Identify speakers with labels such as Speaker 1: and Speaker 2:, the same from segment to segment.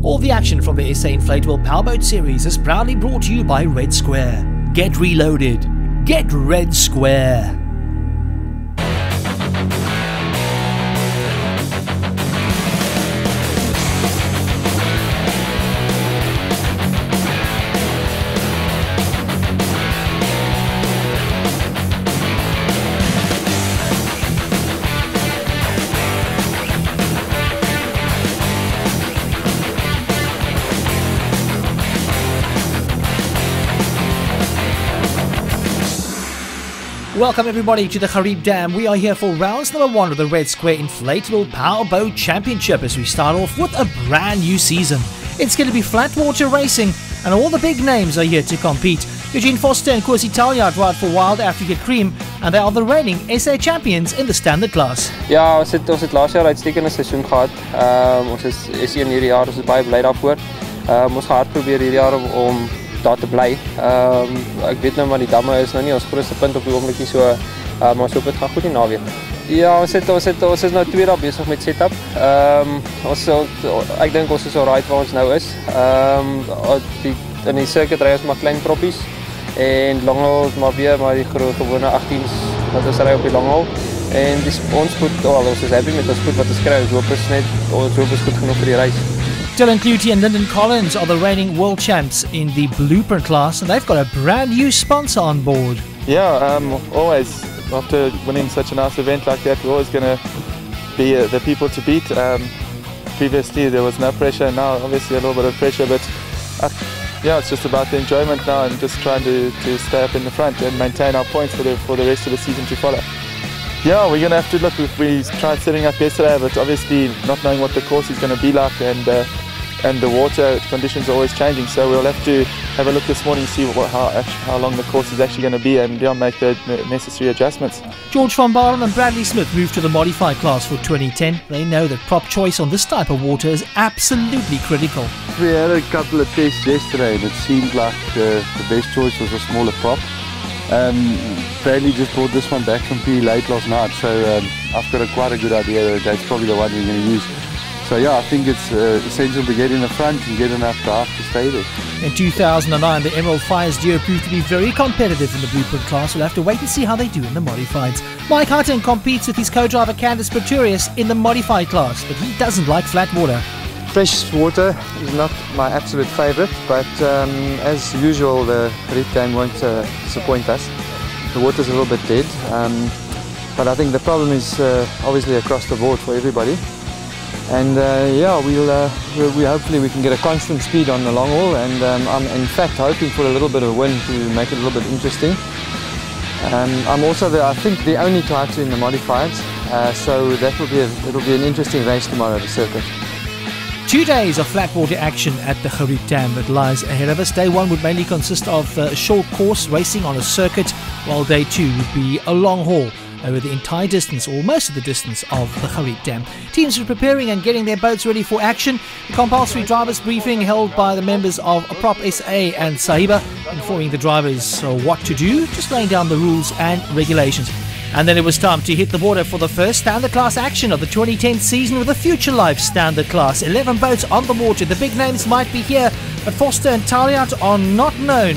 Speaker 1: All the action from the SA Inflatable Powerboat series is proudly brought to you by Red Square. Get reloaded. Get Red Square. Welcome everybody to the Gariep Dam. We are here for rounds number 1 of the Red Square Inflatable Powerboat Championship as we start off with a brand new season. It's going to be flat water racing and all the big names are here to compete. Eugene Foster and Koos Italia ride for Wild Africa Cream and they are the reigning SA champions in the standard class.
Speaker 2: Ja, ons het laas jaar uitstekende seisoen gehad. Ons is een hierdie jaar, ons is baie bly daarvoor. Ons gaan hard probeer hierdie jaar om daar te bly. Ek weet nou maar die damme is nou nie ons grootste punt op die oomblik nie, so maar ons hoop dit gaan goed die naweek. Ja, ons is nou 2 dae besig met setup. Ek dink ons is alright waar ons nou is. In die circuit ry ons maar klein proppies en longhol maar weer maar die gewone 18s wat ons ry op die longhol. En ons spoed, ons is happy met ons spoed wat ons kry. Ons hoop is goed genoeg vir die reis.
Speaker 1: Dylan Clutie and Lyndon Collins are the reigning world champs in the blueprint class and they've got a brand new sponsor on board.
Speaker 3: Yeah, always after winning such a nice event like that, we're always going to be the people to beat. Previously there was no pressure, now obviously a little bit of pressure, but yeah, it's just about the enjoyment now and just trying to stay up in the front and maintain our points for the rest of the season to follow. Yeah, we're going to have to look. We tried setting up yesterday, but obviously not knowing what the course is going to be like and the water conditions are always changing, so we'll have to have a look this morning and see how long the course is actually going to be and make the necessary adjustments.
Speaker 1: George van Baarle and Bradley Smith moved to the modified class for 2010. They know that prop choice on this type of water is absolutely critical.
Speaker 4: We had a couple of tests yesterday and it seemed like the best choice was a smaller prop. Bradley just brought this one back from pretty late last night, so I've got quite a good idea that that's probably the one we're going to use. So yeah, I think it's essential to get in the front and get enough drive to stay there.
Speaker 1: In 2009, the Emerald Fire's duo proved to be very competitive in the blueprint class. We'll have to wait and see how they do in the modifieds. Mike Hutton competes with his co-driver Candice Pretorius in the modified class, but he doesn't like flat water.
Speaker 5: Fresh water is not my absolute favourite, but as usual the Gariep Dam won't disappoint us. The water's a little bit dead, but I think the problem is obviously across the board for everybody. And yeah, we hopefully we can get a constant speed on the long haul, and I'm in fact hoping for a little bit of wind to make it a little bit interesting. I'm also I think the only type in the modifieds, so that it'll be an interesting race tomorrow at the circuit.
Speaker 1: 2 days of flat water action at the Gariep Dam that lies ahead of us. Day 1 would mainly consist of short course racing on a circuit, while day 2 would be a long haul over the entire distance, or most of the distance, of the Gariep Dam. Teams are preparing and getting their boats ready for action. The compulsory drivers briefing held by the members of Prop SA and Sahiba, informing the drivers what to do, just laying down the rules and regulations. And then it was time to hit the water for the first standard class action of the 2010 season with the Future Life standard class. 11 boats on the water. The big names might be here, but Foster and Taliat are not known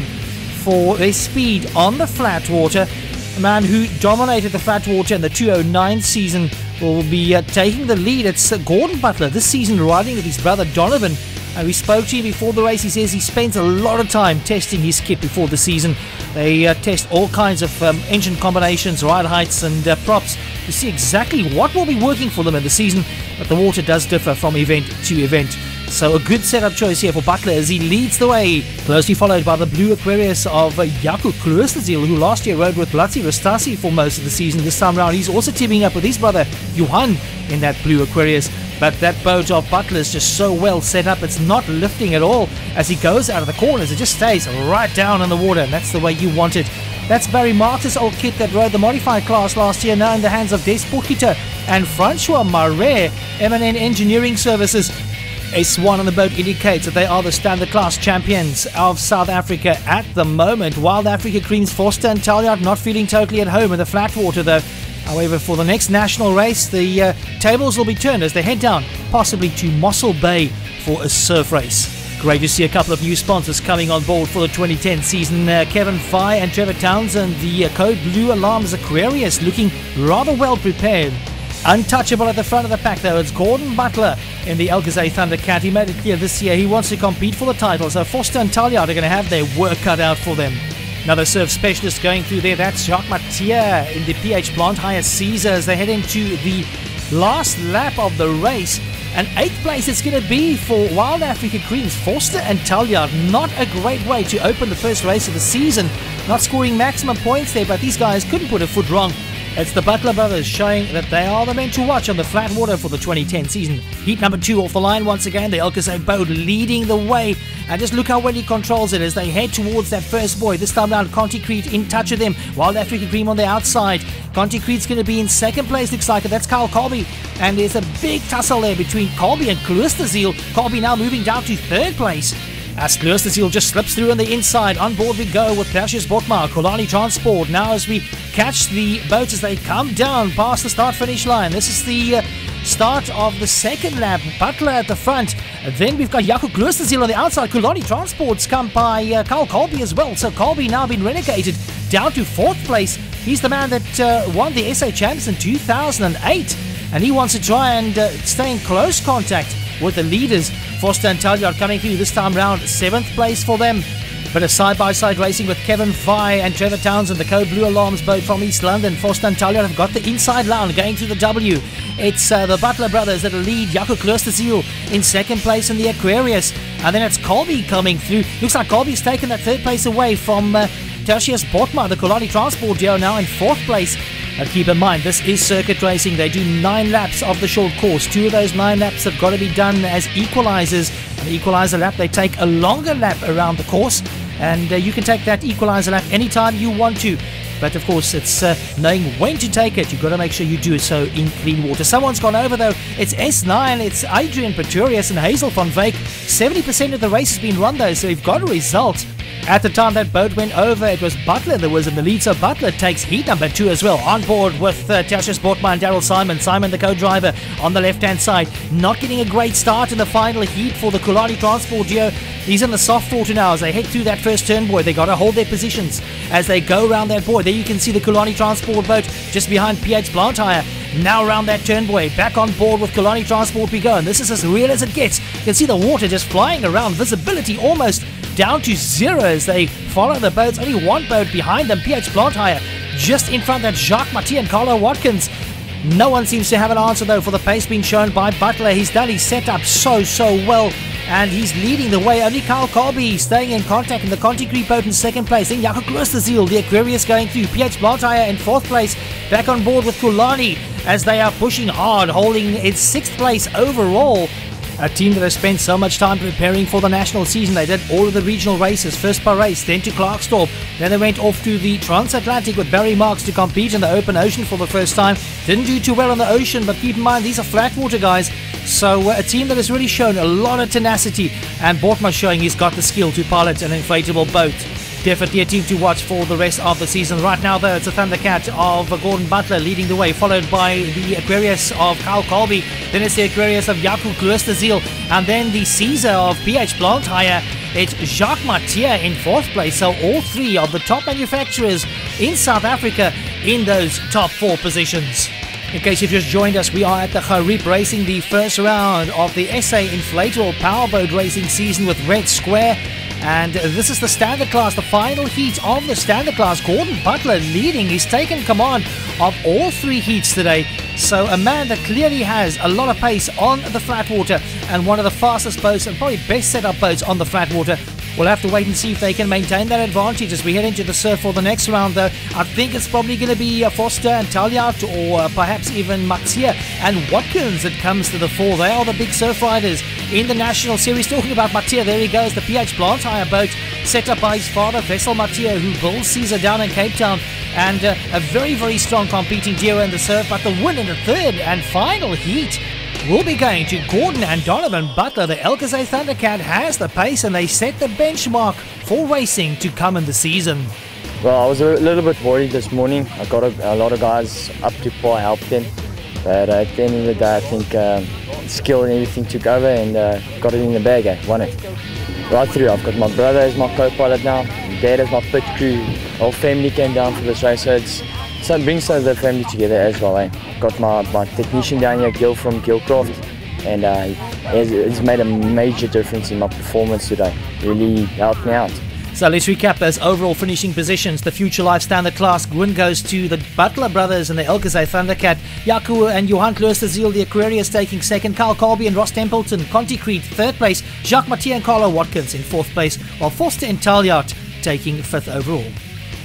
Speaker 1: for their speed on the flat water. A man who dominated the flat water in the 2009 season will be taking the lead. It's Gordon Butler this season riding with his brother Donovan. We spoke to him before the race. He says he spends a lot of time testing his kit before the season. They test all kinds of engine combinations, ride heights and props to see exactly what will be working for them in the season, but the water does differ from event to event. So a good setup choice here for Butler as he leads the way, closely followed by the blue Aquarius of Jaco Kloosterziel, who last year rode with Latsi Rastasi for most of the season. This time round he's also teaming up with his brother Johan in that blue Aquarius. But that boat of Butler is just so well set up, it's not lifting at all. As he goes out of the corners, it just stays right down in the water, and that's the way you want it. That's Barry Martis' old kit that rode the modified class last year, now in the hands of Des Potgieter and Francois Marais, M&N Engineering Services. S1 on the boat indicates that they are the standard class champions of South Africa at the moment. Wild Africa Cream's Foster and Taliat not feeling totally at home in the flat water though. However, for the next national race, the tables will be turned as they head down, possibly to Mossel Bay for a surf race. Great to see a couple of new sponsors coming on board for the 2010 season. Kevin Fye and Trevor Townsend, the Code Blue Alarms Aquarius, looking rather well prepared. Untouchable at the front of the pack though, it's Gordon Butler in the Alcazay Thundercat. He made it clear this year he wants to compete for the title, so Foster and Talliard are going to have their work cut out for them. Another surf specialist going through there, that's Jacques Mathieu in the PH Blantyre Caesar as they head into the last lap of the race. And 8th place it's going to be for Wild Africa Creams. Forster and Talliard, not a great way to open the first race of the season. Not scoring maximum points there, but these guys couldn't put a foot wrong. It's the Butler brothers showing that they are the men to watch on the flat water for the 2010 season. Heat number 2 off the line once again. The Alcazay boat leading the way. And just look how well he controls it as they head towards that first buoy. This time round, Conti Crete in touch with him. Wild Africa Cream on the outside. Conti Crete's going to be in 2nd place, looks like it. That's Kyle Colby. And there's a big tussle there between Colby and Kloosterziel. Colby now moving down to 3rd place. As Kloosterziel just slips through on the inside. On board we go with Tertius Botmar, Kolani Transport. Now as we catch the boats as they come down past the start-finish line. This is the start of the 2nd lap. Butler at the front. Then we've got Jaco Kloosterziel on the outside. Kolani Transport's come by Kyle Colby as well. So Colby now been relegated down to 4th place. He's the man that won the SA Champs in 2008. And he wants to try and stay in close contact with the leaders. Foster and Talliard coming through this time round, 7th place for them. But a side-by-side racing with Kevin Fye and Trevor Townsend, the Code Blue Alarms boat from East London. Foster and Talliard have got the inside line going through the W. It's the Butler brothers that lead. Jaco Kloosterziel in 2nd place in the Aquarius. And then it's Colby coming through. Looks like Colby's taken that 3rd place away from Tertius Botmar, the Kolani Transport duo, now in 4th place. And keep in mind, this is circuit racing. They do 9 laps of the short course. 2 of those 9 laps have got to be done as equalizers. An equalizer lap, they take a longer lap around the course. And you can take that equalizer lap anytime you want to. But of course, it's knowing when to take it. You've got to make sure you do it so in clean water. Someone's gone over though. It's S9. It's Adrian Pretorius and Hazel van Wyk. 70% of the race has been run though, so we've got a result. At the time that boat went over, it was Butler that was in the lead, so Butler takes heat number 2 as well. On board with Tertius Botmar and Daryl Simon. Simon, the co-driver, on the left-hand side. Not getting a great start in the final heat for the Kulani Transport duo. He's in the soft water now as they head through that first turn buoy. They got to hold their positions as they go around that buoy. There you can see the Kulani Transport boat just behind PH Blantyre. Now around that turn buoy, back on board with Kulani Transport we go. And this is as real as it gets. You can see the water just flying around. Visibility almost down to 0 as they follow the boats. Only one boat behind them, PH Blantyre. Just in front, that's Jacques Mathieu and Carlo Watkins. No one seems to have an answer though for the pace being shown by Butler. He's done his setup so well, and he's leading the way. Only Kyle Colby staying in contact in the Conti Crete boat in 2nd place. Then Jaco Kloosterziel, the Aquarius going through. PH Blantyre in 4th place, back on board with Kulani as they are pushing hard, holding its 6th place overall. A team that has spent so much time preparing for the national season. They did all of the regional races, first by race, then to Klerksdorp. Then they went off to the Transatlantic with Barry Marks to compete in the open ocean for the first time. Didn't do too well in the ocean, but keep in mind, these are flat water guys. So a team that has really shown a lot of tenacity. And Botmar showing he's got the skill to pilot an inflatable boat. Definitely a team to watch for the rest of the season. Right now, though, it's a Thundercat of Gordon Butler leading the way, followed by the Aquarius of Kyle Colby. Then it's the Aquarius of Jaco Kloosterziel. And then the Caesar of PH Blantyre. It's Jacques Mathieu in 4th place. So all 3 of the top manufacturers in South Africa in those top 4 positions. In case you've just joined us, we are at the Gariep racing the first round of the SA Inflatable Powerboat racing season with Red Square. And this is the standard class, the final heat of the standard class. Gordon Butler leading. He's taken command of all 3 heats today. So a man that clearly has a lot of pace on the flat water and one of the fastest boats and probably best set up boats on the flat water. We'll have to wait and see if they can maintain that advantage as we head into the surf for the next round, though. I think it's probably going to be Foster and Talliard, or perhaps even Mathieu and Watkins that comes to the fore. They are the big surf riders in the national series. Talking about Mathieu, there he goes, the PH Blantyre boat set up by his father, Vessel Mathieu, who builds Caesar down in Cape Town. And a very strong competing duo in the surf, but the win in the 3rd and final heat will be going to Gordon and Donovan Butler. The Alcazay Thundercat has the pace and they set the benchmark for racing to come in the season.
Speaker 6: Well, I was a little bit worried this morning. I got a lot of guys up to par, helped them. But at the end of the day, I think skill and everything took over and got it in the bag. Won it. Right through. I've got my brother as my co-pilot now. My dad as my pit crew. The whole family came down for this race, so it brings some of the family together as well. I've got my technician down here, Gil from Gilcraft, and it's made a major difference in my performance today. Really helped me out.
Speaker 1: So let's recap those overall finishing positions. The Future Life Standard Class win goes to the Butler brothers and the Elkazay Thundercat. Jaco and Johan Kloosterziel, the Aquarius, taking second. Carl Colby and Ross Templeton, Conti Creed, third place. Jacques Mathieu and Carlo Watkins in fourth place, while Forster and Talyard taking fifth overall.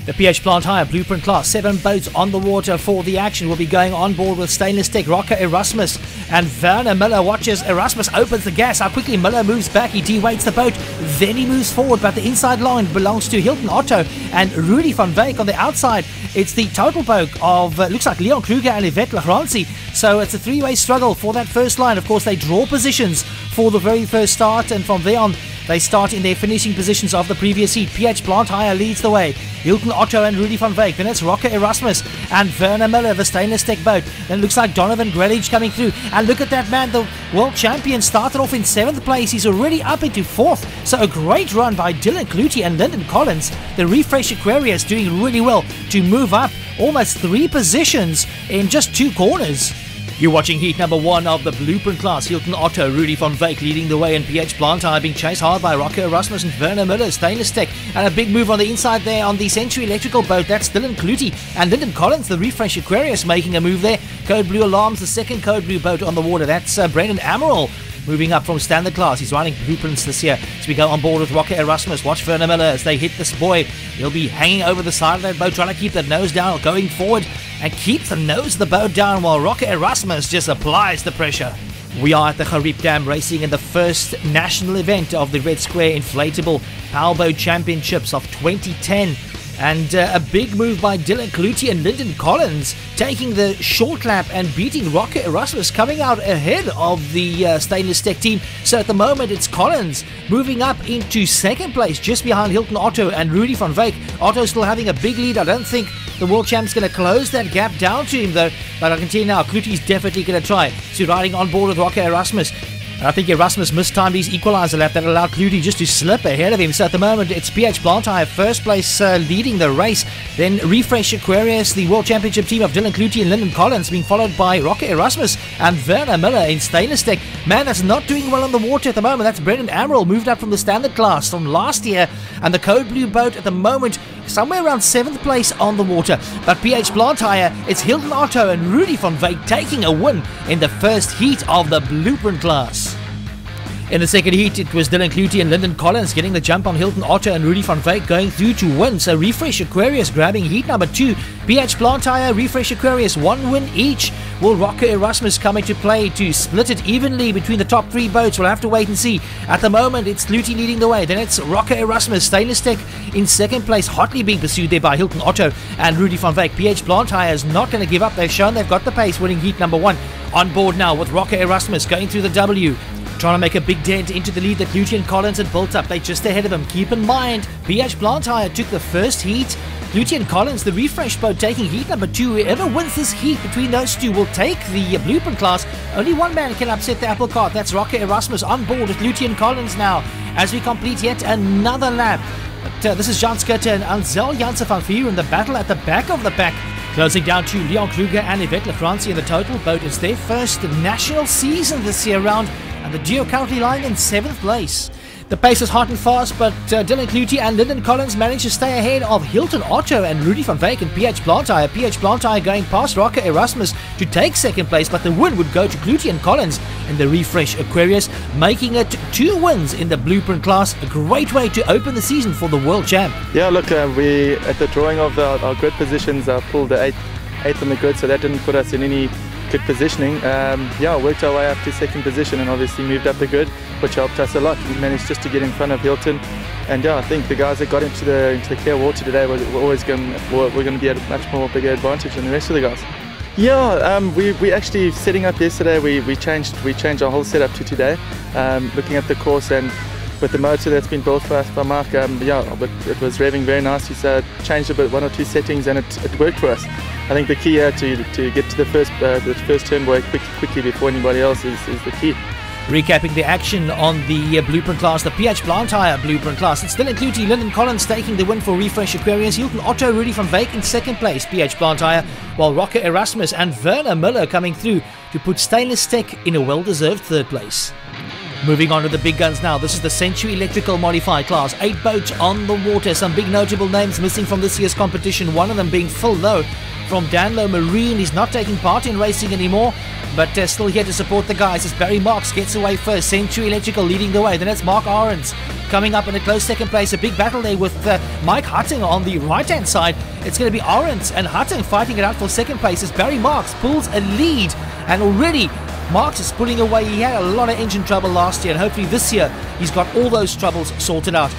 Speaker 1: The PH Plant Hire Blueprint Class, 7 boats on the water for the action. Will be going on board with Stainless Tech, Rocker Erasmus, and Werner Miller watches. Erasmus opens the gas. How quickly Miller moves back. He de-weights the boat. Then he moves forward, but the inside line belongs to Hilton Otto and Rudy van Wyk on the outside. It's the total boat of, looks like Leon Kruger and Yvette Lagrancy. So it's a three-way struggle for that first line. Of course, they draw positions for the very first start, and from there on, they start in their finishing positions of the previous heat. PH Plant Hire leads the way. Hilton Otto and Rudy van Wyk. Then it's Rocker Erasmus and Werner Miller, the Stainless Tech boat. Then it looks like Donovan Grelich coming through. And look at that man, the world champion started off in 7th place. He's already up into 4th. So a great run by Dylan Clutie and Lyndon Collins. The Refresh Aquarius doing really well to move up almost 3 positions in just 2 corners. You're watching heat number 1 of the Blueprint Class. Hilton Otto, Rudy van Wyk leading the way, and PH Plant Hire being chased hard by Rocker Erasmus and Werner Miller, Stainless Tech. And a big move on the inside there on the Century Electrical boat. That's Dylan Clutie and Lyndon Collins, the Refresh Aquarius, making a move there. Code Blue Alarms, the second Code Blue boat on the water. That's Brendan Amaral moving up from Standard Class. He's riding Blueprints this year. So we go on board with Rocker Erasmus. Watch Werner Miller as they hit this buoy. He'll be hanging over the side of that boat, trying to keep the nose down, going forward, and keep the nose of the boat down while Rocker Erasmus just applies the pressure. We are at the Gariep Dam racing in the first national event of the Red Square Inflatable Powerboat Championships of 2010. And a big move by Dylan Clutie and Lyndon Collins, taking the short lap and beating Rocker Erasmus, coming out ahead of the Stainless Tech team. So at the moment it's Collins moving up into 2nd place, just behind Hilton Otto and Rudy van Wyk. Otto still having a big lead. I don't think the world champ's going to close that gap down to him though, but I can tell you now, Clutie's definitely going to try. So riding on board with Rocker Erasmus. And I think Erasmus mistimed his equaliser lap that allowed Clutie just to slip ahead of him. So at the moment, it's PH Plant Hire, first place leading the race. Then Refresh Aquarius, the World Championship team of Dylan Clutie and Lyndon Collins, being followed by Rocker Erasmus and Werner Miller in Stainless Tech. Man, that's not doing well on the water at the moment. That's Brendan Amaral, moved up from the Standard Class from last year. And the Code Blue boat at the moment, somewhere around 7th place on the water. But PH Plant Hire, it's Hilton Otto and Rudy van Wyk taking a win in the first heat of the Blueprint Class. In the second heat, it was Dylan Clutie and Lyndon Collins getting the jump on Hilton Otto and Rudy van Wyk, going through to win. So Refresh Aquarius grabbing heat number 2. PH Plant Hire, Refresh Aquarius, 1 win each. Will Rocker Erasmus come into play to split it evenly between the top 3 boats? We'll have to wait and see. At the moment, it's Clutie leading the way. Then it's Rocker Erasmus, Stainless Tech in 2nd place, hotly being pursued there by Hilton Otto and Rudy van Wyk. PH Plant Hire is not going to give up. They've shown they've got the pace, winning heat number 1. On board now with Rocker Erasmus going through the W. Trying to make a big dent into the lead that Clutie and Collins had built up. They're just ahead of him. Keep in mind, PH Plant Hire took the first heat. Clutie and Collins, the Refresh boat, taking heat number 2. Whoever wins this heat between those two will take the Blueprint Class. Only one man can upset the apple cart. That's Rocker Erasmus on board with Clutie and Collins now as we complete yet another lap. But this is Jan Skutter and Ansel Janssen van Vier in the battle at the back of the pack. Closing down to Leon Kruger and Yvette Lagrancy in the total boat. It's their first national season this year round, and the duo currently lying in 7th place. The pace is hot and fast, but Dylan Clutie and Lyndon Collins managed to stay ahead of Hilton Otto and Rudy van Wyk and PH Plant Hire. PH Plant Hire going past Rocker Erasmus to take 2nd place, but the win would go to Clutie and Collins in the Refresh Aquarius, making it 2 wins in the Blueprint Class. A great way to open the season for the World Champ.
Speaker 3: Yeah, look, we at the drawing of our grid positions pulled the 8th on the grid, so that didn't put us in any good positioning. Worked our way up to 2nd position and obviously moved up the grid, which helped us a lot. We managed just to get in front of Hilton, and I think the guys that got into the clear water today we're going to be at a much more bigger advantage than the rest of the guys. We actually setting up yesterday. We changed our whole setup to today, looking at the course, and with the motor that's been built for us by Mark, yeah, but it was revving very nicely, so changed a bit, 1 or 2 settings, and it worked for us. I think the key here to get to the first turn buoy quickly before anybody else is the key.
Speaker 1: Recapping the action on the Blueprint class, the PH Blantyre Blueprint class. It still includes Lyndon Collins taking the win for Refresh Aquarius, Hilton Otto, Rudy van Wyk in second place, PH Blantyre, while Rocker Erasmus and Werner Miller coming through to put Stainless Tech in a well-deserved third place. Moving on to the big guns now. This is the Century Electrical Modified class. 8 boats on the water. Some big notable names missing from this year's competition. One of them being Phil Lowe from Danlo Marine. He's not taking part in racing anymore, but still here to support the guys as Barry Marks gets away first. Century Electrical leading the way. Then it's Mark Ahrens coming up in a close second place. A big battle there with Mike Hutton on the right-hand side. It's going to be Ahrens and Hutton fighting it out for second place as Barry Marks pulls a lead, and already Marks is pulling away. He had a lot of engine trouble last year, and hopefully this year he's got all those troubles sorted out.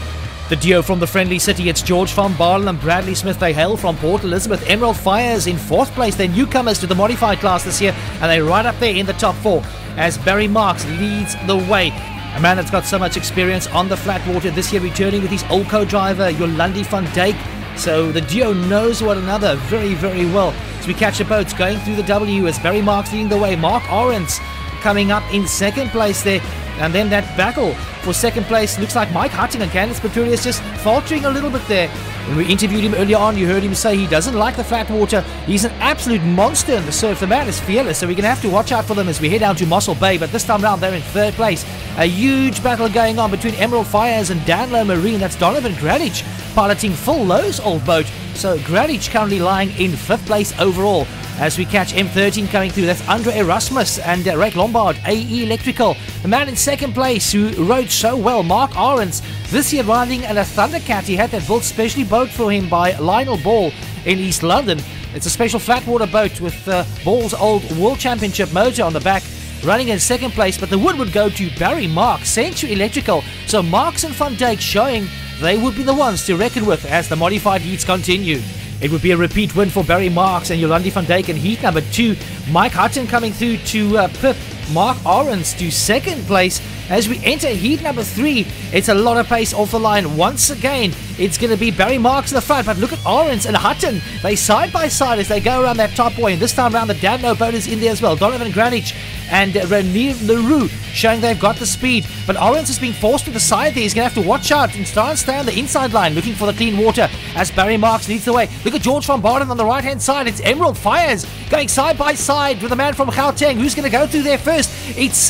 Speaker 1: The duo from the Friendly City, it's George van Barlen and Bradley Smith. They hail from Port Elizabeth. Emerald Fires in 4th place. They're newcomers to the modified class this year, and they're right up there in the top 4 as Barry Marks leads the way. A man that's got so much experience on the flat water this year, returning with his old co-driver, Jolandi van Dijk. So the duo knows one another very, very well. As we catch the boats going through the W as Barry Marks leading the way. Mark Ahrens coming up in second place there. And then that battle for second place looks like Mike Hutton and Candice Pretorius just faltering a little bit there. When we interviewed him earlier on, you heard him say he doesn't like the flat water. He's an absolute monster in the surf. The man is fearless, so we're going to have to watch out for them as we head down to Mossel Bay. But this time around, they're in 3rd place. A huge battle going on between Emerald Fires and Danlo Marine. That's Donovan Gradich piloting Phil Lowe's old boat. So Gradich currently lying in 5th place overall. As we catch M13 coming through, that's Andre Erasmus and Rick Lombard, AE Electrical. The man in second place who rode so well, Mark Ahrens, this year riding in a Thundercat. He had that built specially boat for him by Lionel Ball in East London. It's a special flat water boat with Ball's old World Championship motor on the back, running in second place, but the win would go to Barry Marks, Century Electrical. So Marks and Van Dijk showing they would be the ones to reckon with as the modified heats continue. It would be a repeat win for Barry Marks and Jolandi van Dijk in heat number 2. Mike Hutton coming through to pip Mark Ahrens to second place. As we enter heat number 3, it's a lot of pace off the line. Once again, it's going to be Barry Marks in the front, but look at Ahrens and Hutton. They side by side as they go around that top buoy, and this time around the Danlo boat is in there as well. Donovan Gradich and Renier Leroux showing they've got the speed, but Ahrens is being forced to the side there. He's going to have to watch out and try and stay on the inside line looking for the clean water as Barry Marks leads the way. Look at George van Barlen on the right hand side. It's Emerald Fires going side by side with the man from Gauteng. Who's going to go through there first? It's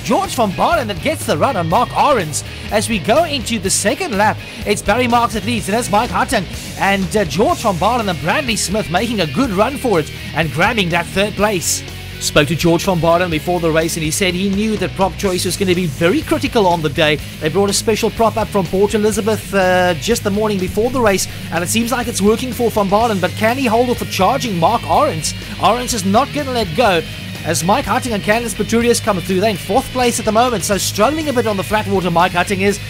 Speaker 1: George van Barlen that gets the run on Mark Ahrens. As we go into the second lap, it's Barry Marks that leads, and that's Mike Hutton and George van Barlen and Bradley Smith making a good run for it and grabbing that 3rd place. Spoke to George van Barlen before the race, and he said he knew that prop choice was going to be very critical on the day. They brought a special prop up from Port Elizabeth just the morning before the race, and it seems like it's working for van Barlen, but can he hold off for charging Mark Ahrens? Ahrens is not going to let go as Mike Hutton and Candice Pretorius come through. They're in 4th place at the moment, so struggling a bit on the flat water, Mike Hutton is.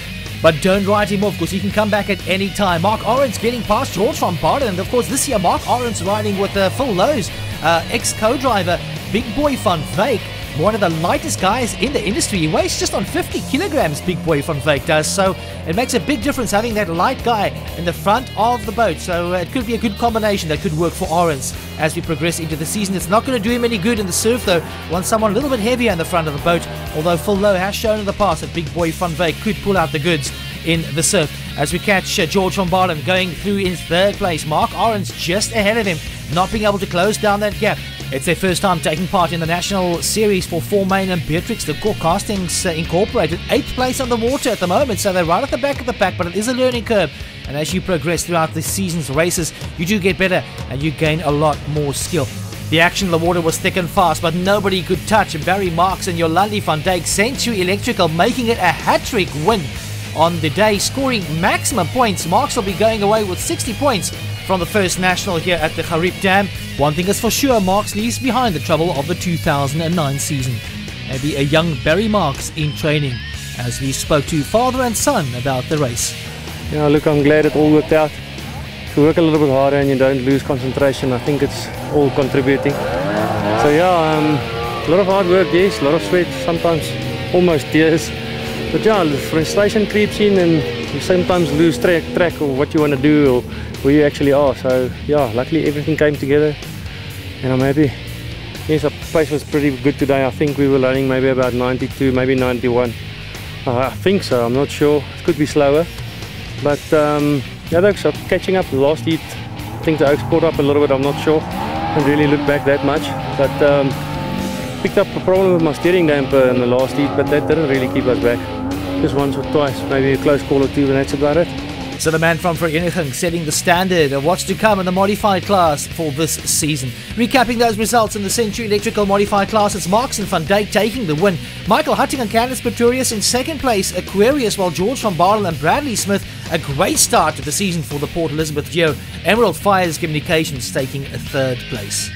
Speaker 1: But don't write him off because he can come back at any time. Mark Ahrens getting past George van Barlen. And of course, this year, Mark Ahrens riding with Phil Lowe's ex-co-driver, Big Boy van Wyk. One of the lightest guys in the industry. He weighs just on 50 kilograms, Big Boy van Wyk does. So it makes a big difference having that light guy in the front of the boat. So it could be a good combination that could work for Ahrens as we progress into the season. It's not going to do him any good in the surf, though. Want someone a little bit heavier in the front of the boat. Although Phil Lowe has shown in the past that Big Boy van Wyk could pull out the goods in the surf. As we catch George van Barlen going through in 3rd place. Mark Ahrens just ahead of him, not being able to close down that gap. It's their first time taking part in the national series for Four Main and Beatrix. The Core Castings Incorporated, 8th place on the water at the moment, so they're right at the back of the pack, but it is a learning curve. And as you progress throughout the season's races, you do get better and you gain a lot more skill. The action in the water was thick and fast, but nobody could touch Barry Marks and Jolandi van Dijk. Century Electrical making it a hat-trick win on the day, scoring maximum points. Marks will be going away with 60 points from the first national here at the Gariep Dam. One thing is for sure, Marks leaves behind the trouble of the 2009 season. Maybe a young Barry Marks in training, as we spoke to father and son about the race.
Speaker 7: Yeah, look, I'm glad it all worked out. If you work a little bit harder and you don't lose concentration, I think it's all contributing. So yeah, a lot of hard work, yes, a lot of sweat, sometimes almost tears. But yeah, the frustration creeps in and you sometimes lose track of what you want to do or where you actually are. So yeah, luckily everything came together and I'm happy. Yes, our pace was pretty good today. I think we were running maybe about 92, maybe 91. I think so, I'm not sure. It could be slower. But yeah, the Oaks are catching up. The last heat, I think the Oaks caught up a little bit, I'm not sure. I didn't really look back that much. But picked up a problem with my steering damper in the last heat, but that didn't really keep us back. Just once or twice, maybe a close call or two, and that's about it.
Speaker 1: So the man from Vereniging setting the standard of what's to come in the modified class for this season. Recapping those results in the Century Electrical modified class, it's Marks and Van Dijk taking the win. Michael Hutting and Candice Pretorius in second place, Aquarius, while George van Barle and Bradley Smith, a great start to the season for the Port Elizabeth Geo. Emerald Fires Communications taking a third place.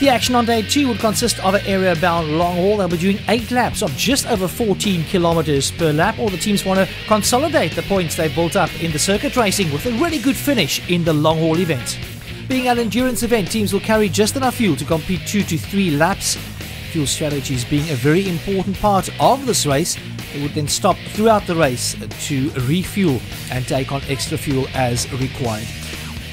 Speaker 1: The action on day 2 would consist of an area-bound long haul. They'll be doing 8 laps of just over 14 kilometers per lap. All the teams want to consolidate the points they've built up in the circuit racing with a really good finish in the long haul event. Being an endurance event, teams will carry just enough fuel to complete 2 to 3 laps. Fuel strategies being a very important part of this race. They would then stop throughout the race to refuel and take on extra fuel as required.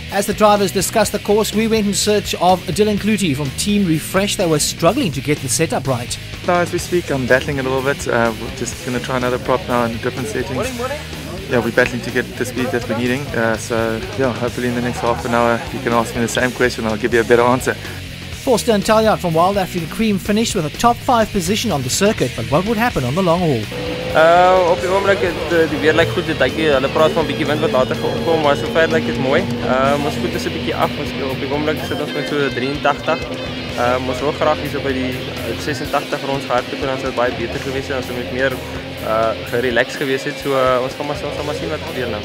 Speaker 1: As the drivers discussed the course, we went in search of Dylan Clutie from Team Refresh. They were struggling to get the setup right.
Speaker 3: Now as we speak, I'm battling a little bit. We're just going to try another prop now in different settings. Yeah, we're battling to get the speed that we're needing. So yeah, hopefully in the next half an hour you can ask me the same question and I'll give you a better answer.
Speaker 1: Forster and Talyard from Wild African Cream finished with a top 5 position on the circuit, but what would happen on the long haul?
Speaker 2: Op die oomblik die weer lyk goed, hulle praat van 'n bietjie wind wat later gaan kom, maar sover lyk dit mooi. Ons voet is 'n bietjie af, ons op die oomblik sit ons met so 83. Ons wil graag hier so by die 86 rond gehardloop en dan sou dit baie beter gewees het as ons met meer gerelaxed gewees het. So ons gaan maar sien wat gebeur nou.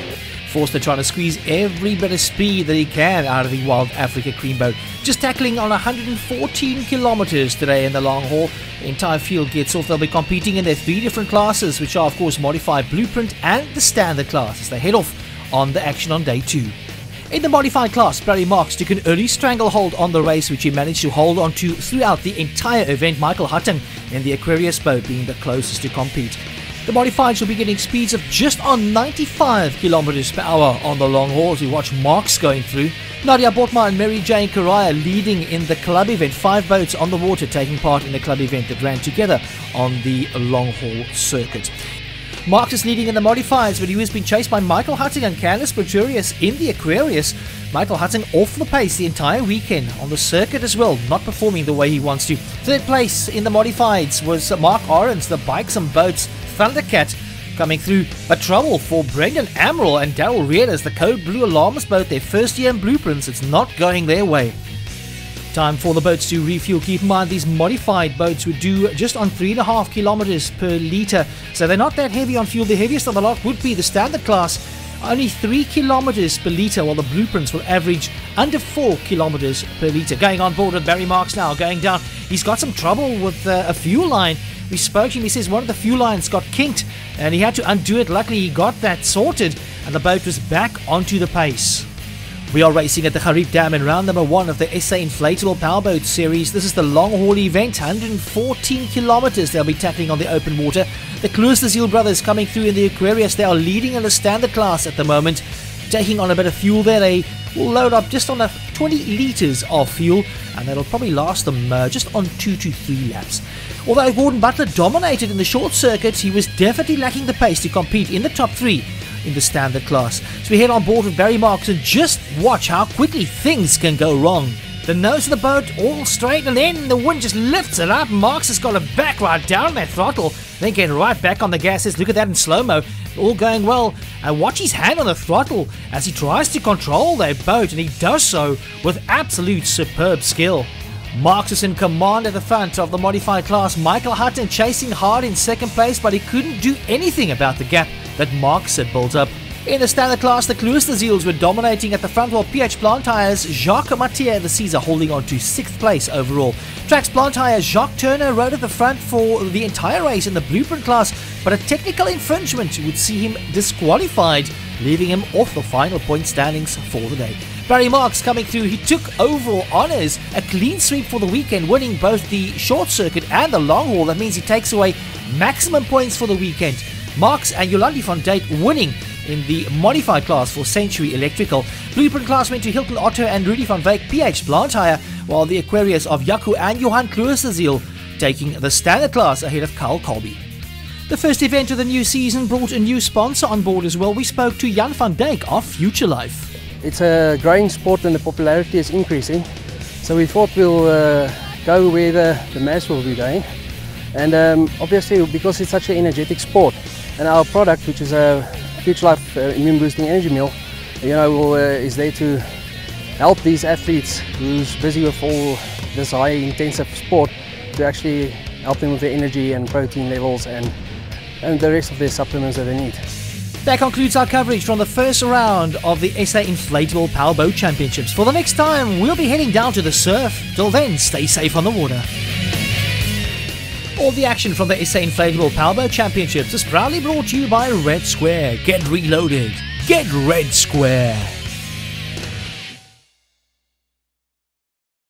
Speaker 1: Forster trying to squeeze every bit of speed that he can out of the Wild Africa Cream boat. Just tackling on 114 kilometers today in the long haul. The entire field gets off. They'll be competing in their 3 different classes, which are of course modified blueprint and the standard class, as they head off on the action on day 2. In the modified class, Barry Marks took an early stranglehold on the race, which he managed to hold on to throughout the entire event. Michael Hutton in the Aquarius boat being the closest to compete. The modifieds will be getting speeds of just on 95 kilometers per hour on the long haul as we watch Marks going through. Nadia Botma and Mary Jane Karaya leading in the club event. 5 boats on the water taking part in the club event that ran together on the long haul circuit. Marks is leading in the modifieds, but he was being chased by Michael Hutting and Candice Pretorius in the Aquarius. Michael Hutting off the pace the entire weekend on the circuit as well, not performing the way he wants to. Third place in the modifieds was Mark Arons, the Bikes and Boats Thundercat coming through, but trouble for Brendan Amaral and Daryl Reeders, the Code Blue Alarms boat, their first year in blueprints. It's not going their way. Time for the boats to refuel. Keep in mind these modified boats would do just on 3.5 kilometers per litre, so they're not that heavy on fuel. The heaviest of the lot would be the standard class, only 3 kilometers per litre, while the blueprints will average under 4 kilometers per litre. Going on board with Barry Marks now, going down. He's got some trouble with a fuel line. We spoke to him, he says one of the fuel lines got kinked and he had to undo it. Luckily he got that sorted and the boat was back onto the pace. We are racing at the Gariep Dam in round number 1 of the SA Inflatable Powerboat series. This is the long haul event, 114 kilometers they'll be tackling on the open water. The Kloosterziel brothers coming through in the Aquarius. They are leading in the standard class at the moment, taking on a bit of fuel there. They will load up just on 20 litres of fuel and that'll probably last them just on 2 to 3 laps. Although Gordon Butler dominated in the short circuits, he was definitely lacking the pace to compete in the top 3 in the standard class. So we head on board with Barry Marks and just watch how quickly things can go wrong. The nose of the boat all straight and then the wind just lifts it up. Marks has got to back right down that throttle, then get right back on the gases. Look at that in slow-mo. All going well. And watch his hand on the throttle as he tries to control that boat, and he does so with absolute superb skill. Marks is in command at the front of the modified class. Michael Hutton chasing hard in second place, but he couldn't do anything about the gap that Marks had built up. In the standard class, the Kloosterziels were dominating at the front, while PH Blantyre's Jacques Mathieu the Caesar holding on to 6th place overall. Trax Blantyre, Jacques Turner rode at the front for the entire race in the blueprint class, but a technical infringement would see him disqualified, leaving him off the final point standings for the day. Barry Marks coming through, he took overall honours, a clean sweep for the weekend, winning both the short circuit and the long haul. That means he takes away maximum points for the weekend. Marks and Yolandi van Dijk winning in the modified class for Century Electrical. Blueprint class went to Hilton Otto and Rudy van Wyk PH Blantyre, while the Aquarius of Jaco and Johan Kloesterziel taking the standard class ahead of Carl Colby. The first event of the new season brought a new sponsor on board as well. We spoke to Jan van Dijk of Future Life.
Speaker 8: It's a growing sport and the popularity is increasing, so we thought we'll go where the mass will be going, and obviously because it's such an energetic sport, and our product, which is a Future Life immune boosting energy meal, is there to help these athletes who's busy with all this high intensive sport to actually help them with their energy and protein levels and the rest of their supplements that they need.
Speaker 1: That concludes our coverage from the first round of the SA Inflatable Powerboat Championships. For the next time, we'll be heading down to the surf. Till then, stay safe on the water. All the action from the SA Inflatable Powerboat Championships is proudly brought to you by Red Square. Get reloaded. Get Red Square.